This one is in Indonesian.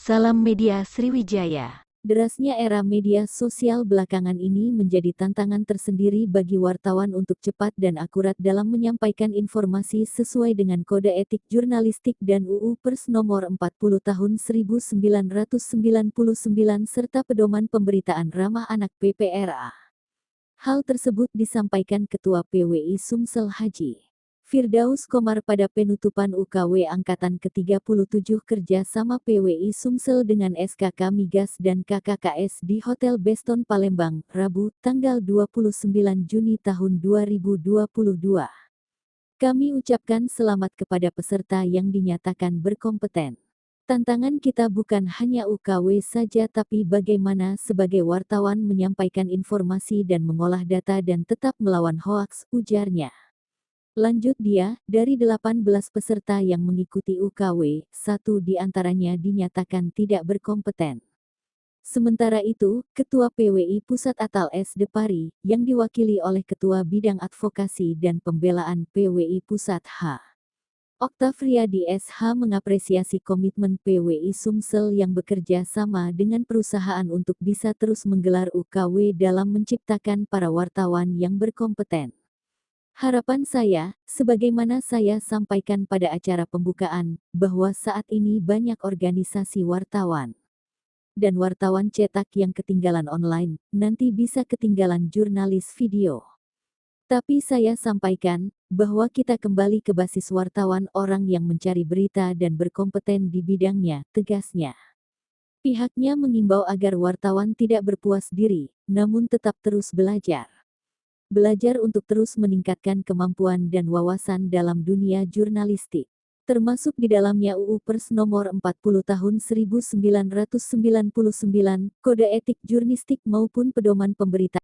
Salam Media Sriwijaya. Derasnya era media sosial belakangan ini menjadi tantangan tersendiri bagi wartawan untuk cepat dan akurat dalam menyampaikan informasi sesuai dengan Kode Etik Jurnalistik dan UU Pers Nomor 40 Tahun 1999 serta Pedoman Pemberitaan Ramah Anak PPRA. Hal tersebut disampaikan Ketua PWI Sumsel Haji Firdaus Komar pada penutupan UKW Angkatan ke-37 kerjasama PWI Sumsel dengan SKK Migas dan KKKS di Hotel Beston Palembang, Rabu, tanggal 29 Juni tahun 2022. Kami ucapkan selamat kepada peserta yang dinyatakan berkompeten. Tantangan kita bukan hanya UKW saja tapi bagaimana sebagai wartawan menyampaikan informasi dan mengolah data dan tetap melawan hoaks, ujarnya. Lanjut dia, dari 18 peserta yang mengikuti UKW, 1 di antaranya dinyatakan tidak berkompeten. Sementara itu, Ketua PWI Pusat Atal S. Depari, yang diwakili oleh Ketua Bidang Advokasi dan Pembelaan PWI Pusat H. Oktavriadi SH mengapresiasi komitmen PWI Sumsel yang bekerja sama dengan perusahaan untuk bisa terus menggelar UKW dalam menciptakan para wartawan yang berkompeten. Harapan saya, sebagaimana saya sampaikan pada acara pembukaan, bahwa saat ini banyak organisasi wartawan dan wartawan cetak yang ketinggalan online, nanti bisa ketinggalan jurnalis video. Tapi saya sampaikan, bahwa kita kembali ke basis wartawan orang yang mencari berita dan berkompeten di bidangnya, tegasnya. Pihaknya mengimbau agar wartawan tidak berpuas diri, namun tetap terus belajar. Belajar untuk terus meningkatkan kemampuan dan wawasan dalam dunia jurnalistik. Termasuk di dalamnya UU Pers Nomor 40 Tahun 1999, Kode Etik Jurnalistik maupun Pedoman Pemberitaan